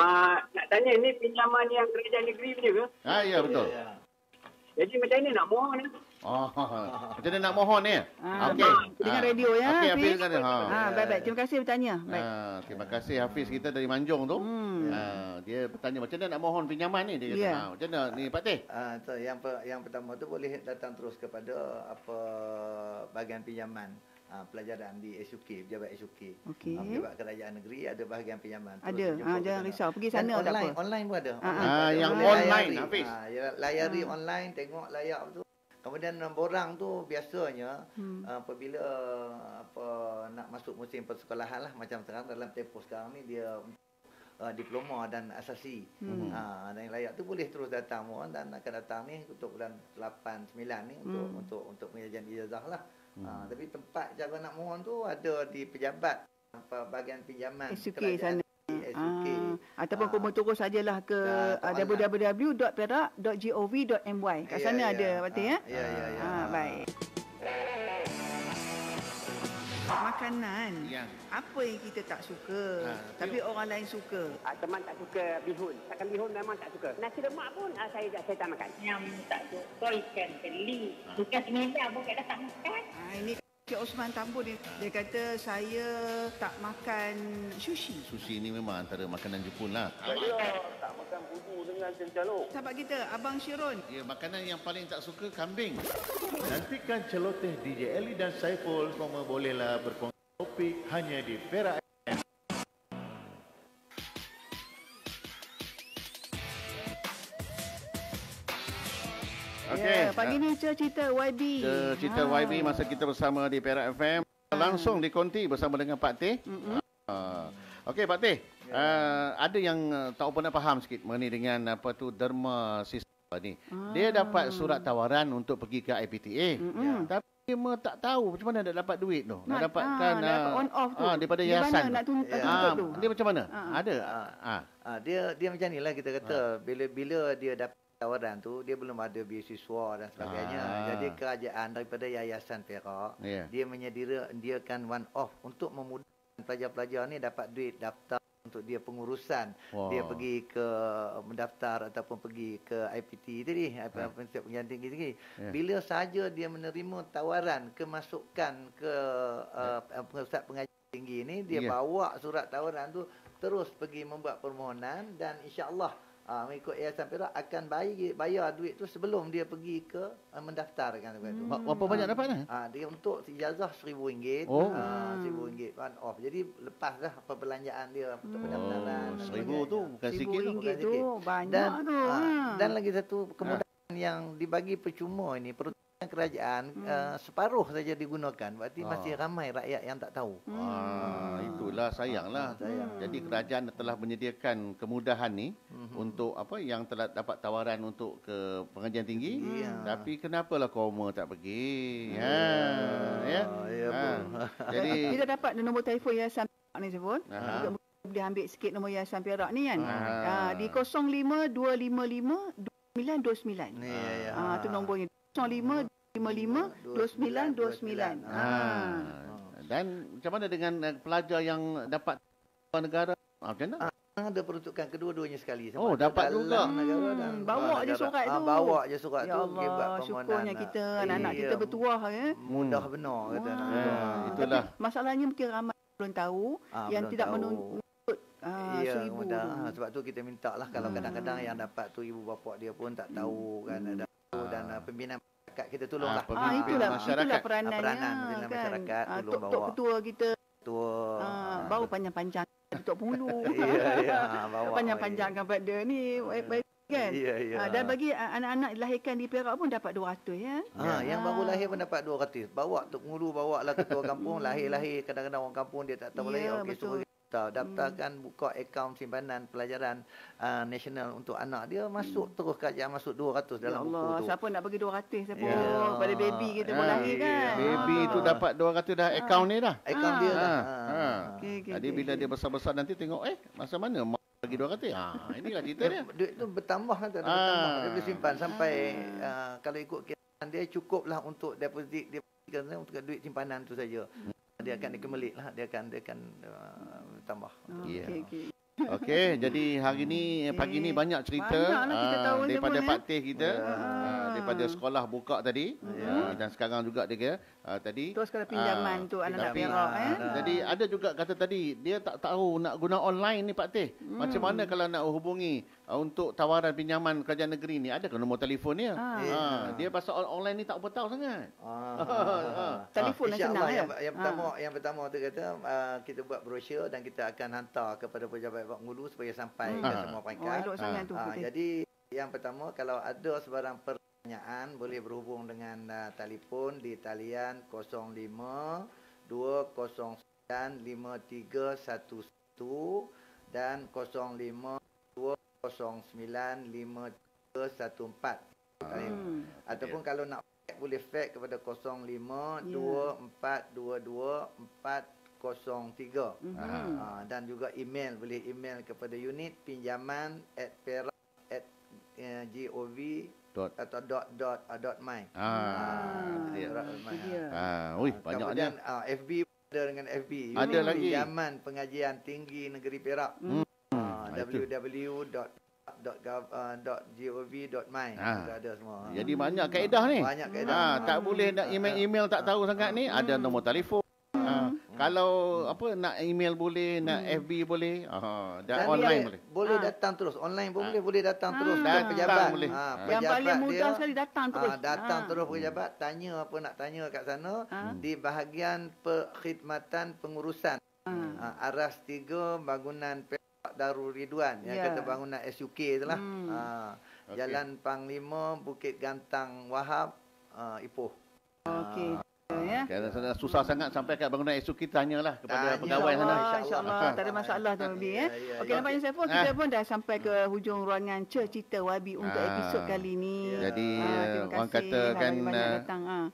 Nak tanya ni pinjaman yang kerajaan negeri punya ke? Ya betul. Jadi macam mana nak mohon? Macam mana nak mohon ni? Okey. Dengan radio ya. Okey, Hafiz. Baik. Terima kasih bertanya. Baik. Terima kasih Hafiz kita dari Manjung tu. Dia bertanya macam mana nak mohon pinjaman ni, dia kata. Macam mana ni Pak Teh? Yang pertama tu boleh datang terus kepada bahagian pinjaman. Pelajaran di SUK, pejabat SUK. Pejabat kerajaan negeri ada bahagian pinjaman. Ada, jangan risau. Pergi sana tak apa. Online pun ada. Yang online Hafiz. Layari online, tengok layak betul. Kemudian borang tu biasanya apabila nak masuk musim persekolahan lah, macam sekarang dalam tempoh sekarang ni dia diploma dan asasi. Dan yang layak tu boleh terus datang mohon dan akan datang ni untuk bulan 8 9 ni untuk pengajian ijazah lah. Tapi tempat cara nak mohon tu ada di pejabat bahagian pinjaman SUK sana. SUK Ataupun kamu terus sajalah ke www.perak.gov.my. Kat sana ada Pak Teh ya. Baik. Makanan. Apa yang kita tak suka tapi orang lain suka? Teman tak suka bihun. Takkan bihun memang tak suka. Nasi lemak pun saya tak makan. Yang tak suka ikan teli. Ikan sembilan pun kat dah tak makan. Ini Cik Osman Tambur dia kata saya tak makan sushi. Sushi ni memang antara makanan Jepun lah. Saya tak makan pudu dengan cencaluk. Sahabat kita, Abang Syirun. Ya, makanan yang paling tak suka kambing. Nantikan celoteh DJ Eli dan Saiful. Semua bolehlah berkongsi topik hanya di Perak FM. Okay. Pagi ni cerita YB. Cerita YB masa kita bersama di Perak FM. Langsung di konti bersama dengan Pak Teh. Okey Pak Teh. Ada yang tak pernah faham sikit mengenai dengan apa tu derma siswa ni. Dia dapat surat tawaran untuk pergi ke IPTA. Tapi dia tak tahu macam mana nak dapat duit tu. Nak dapatkan on off tu. daripada yayasan. Nak tuntut tu. Dia macam mana? Ada. Dia macam inilah kita kata bila dia dapat tawaran tu, dia belum ada beasiswa dan sebagainya. Jadi kerajaan daripada Yayasan Perak, dia menyediakan one off untuk memudahkan pelajar-pelajar ni dapat duit daftar untuk dia pengurusan. Dia pergi ke mendaftar ataupun pergi ke IPT tadi, Pensiap Pengajian Tinggi. Bila saja dia menerima tawaran kemasukan ke Pusat Pengajian Tinggi ni, dia bawa surat tawaran tu terus pergi membuat permohonan dan insya-Allah mengikut Yayasan Perak akan bayar duit tu sebelum dia pergi ke mendaftarkan tu. Berapa banyak dapatnya? Dia untuk ijazah RM1,000. RM1,000 one off. Jadi lepas dah perbelanjaan dia untuk pendaftaran. RM1,000 tu bukan sikit. RM1,000 tu banyak tu. Dan lagi satu kemudahan yang dibagi percuma ini, peruntukan kerajaan separuh saja digunakan. Berarti masih ramai rakyat yang tak tahu. Itulah sayanglah. Jadi kerajaan telah menyediakan kemudahan ni untuk apa yang telah dapat tawaran untuk ke pengajian tinggi. Tapi kenapalah Koma tak pergi? Jadi kita dapat nombor telefon Yayasan Perak ni Zaful. Boleh ambil sikit nombor Yayasan Perak ni kan. Di 05-255-2929. Tu nombornya 05-255-2929. Dan macam mana dengan pelajar yang dapat negara? Macam mana? Ada peruntukan kedua-duanya sekali. Dapat juga. Bawa je surat tu. Bawa je surat tu. Ya Allah, syukurnya kita, anak-anak kita bertuah. Mudah benar. Itulah. Masalahnya mungkin ramai belum tahu yang tidak menuntut RM1,000. Sebab tu kita minta lah kalau kadang-kadang yang dapat tu ibu bapa dia pun tak tahu kan ada dan pembinaan masyarakat kita tolonglah. Itulah peranannya masyarakat tolong bawa. Tok ketua kita baru panjang-panjang Tok Pulu. Panjang-panjangkan pada ni baik kan. Dan bagi anak-anak dilahirkan di Perak pun dapat 200 ya. Yang baru lahir pun dapat 200. Bawa Tok Pulu, bawa lah ketua kampung, lahir kadang-kadang orang kampung dia tak tahu lahir. Okey suruh daftarkan, buka akaun simpanan pelajaran nasional untuk anak dia, masuk terus kerajaan masuk 200 dalam buku tu. Siapa nak bagi 200 siapa pada baby kita pun lahir kan. Baby tu dapat 200 dah akaun ni dah. Akaun dia dah. Jadi bila dia besar-besar nanti tengok masa mana mak bagi 200. Inilah cerita dia. Duit tu bertambah nanti bertambah. Dia boleh simpan sampai kalau ikut kira dia cukuplah untuk deposit dia untuk duit simpanan tu saja. Dia akan dikemelik lah, dia akan tambah. Okey, jadi hari ni pagi ni banyak cerita daripada Pak Teh kita, daripada sekolah buka tadi dan sekarang juga dia tadi terus kalau pinjaman tu anak-anak Perak Jadi ada juga kata tadi dia tak tahu nak guna online ni Pak Teh. Macam mana kalau nak hubungi untuk tawaran pinjaman kerajaan negeri ni, ada ke nombor telefon dia? Dia pasal online ni tak tahu sangat. Telefon nasional yang pertama tu kata kita buat brosur dan kita akan hantar kepada pejabat Penghulu supaya sampai ke semua peringkat. Jadi yang pertama, kalau ada sebarang pertanyaan boleh berhubung dengan telefon di talian 05 209 5311 dan 05 209 5314. Ataupun kalau nak boleh fax kepada 05 2422 4 Dan juga email, boleh email kepada unit pinjaman @perak@gov atau .my. Banyaknya. Kemudian FB ada dengan FB. Ada lagi. Pinjaman Pengajian Tinggi Negeri Perak. www.gov.my. Ada semua. Jadi banyak kaedah ni. Banyak kaedah. Tak boleh nak email tak tahu sangat ni. Ada nombor telefon. Kalau nak email boleh, nak FB boleh, dan online boleh. Boleh datang terus. Online pun boleh datang terus. Dan pejabat boleh. Yang paling mudah sekali datang terus. Datang terus pejabat, tanya apa nak tanya kat sana di bahagian perkhidmatan pengurusan. Aras 3 bangunan Perak Darul Ridwan, yang kata bangunan SUK itulah. Jalan Panglima, Bukit Gantang Wahab, Ipoh. Okey. Kalau susah sangat sampai kat bangunan esok, kita tanyalah kepada pegawai sana. InsyaAllah. Tak ada masalah tu, Wabi. Okey, nampaknya Saiful, kita pun dah sampai ke hujung ruangan cerita Wabi untuk episod kali ni. Jadi orang kata kan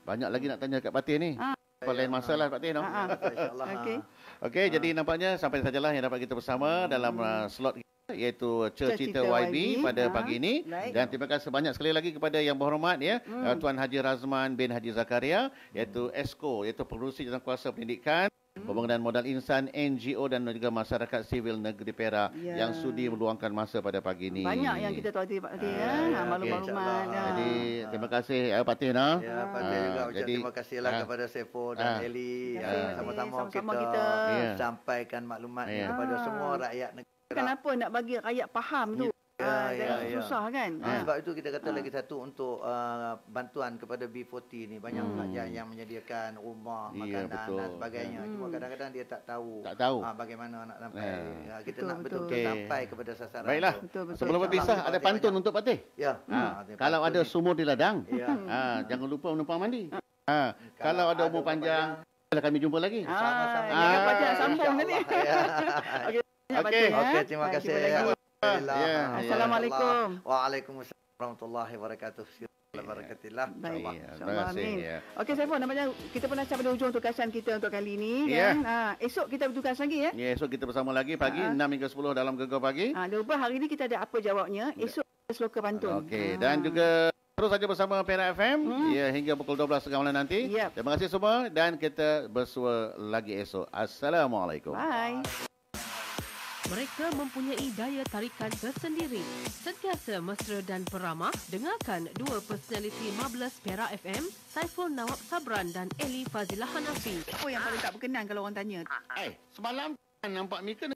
banyak lagi nak tanya kat Patih ni. Lain masa lah Patih. Okey, jadi nampaknya sampai sajalah yang dapat kita bersama dalam slot iaitu cerita YB pada pagi ini. Dan terima kasih banyak sekali lagi kepada yang berhormat Tuan Haji Razman bin Haji Zakaria, iaitu ESCO, iaitu Pengerusi Jawatankuasa Pendidikan, Pembangunan Modal Insan, NGO dan juga masyarakat sivil negeri Perak yang sudi meluangkan masa pada pagi ini. Banyak yang kita tahu maklumat. Jadi terima kasih Patih. Patih juga ucap terima kasihlah kepada Saiful dan Eli. Sama-sama kita sampaikan maklumat kepada semua rakyat negeri. Kenapa nak bagi rakyat faham tu? Susah kan? Sebab itu kita kata lagi satu untuk bantuan kepada B40 ni. Banyak pelajar yang menyediakan rumah, makanan dan sebagainya. Cuma kadang-kadang dia tak tahu bagaimana nak sampai. Kita nak betul-betul sampai kepada sasaran. Baiklah. Sebelum berpisah ada pantun untuk Patih. Kalau ada sumur di ladang, jangan lupa menumpang mandi. Kalau ada umur panjang, kami jumpa lagi. Sama-sama. Sambung nanti. Okey, terima kasih. Assalamualaikum. Waalaikumsalam warahmatullahi wabarakatuh. Terima kasih. Okey, Saiful, nampaknya kita pun dah sampai di hujung tugasan kita untuk kali ini. Esok kita bertugas lagi esok kita bersama lagi pagi 6 hingga 10 dalam Gegar Pagi. Jangan lupa hari ini kita ada apa jawabnya. Esok sloka pantun. Okey, dan juga terus saja bersama Perak FM hingga pukul 12.30 malam nanti. Terima kasih semua dan kita bersua lagi esok. Assalamualaikum. Bye. Mereka mempunyai daya tarikan tersendiri. Sentiasa mesra dan peramah, dengarkan dua personaliti Mablas Perak FM, Saiful Nawab Sabran dan Eli Fazilah Hanafi. Apa yang paling tak berkenan kalau orang tanya? Semalam nampak Mika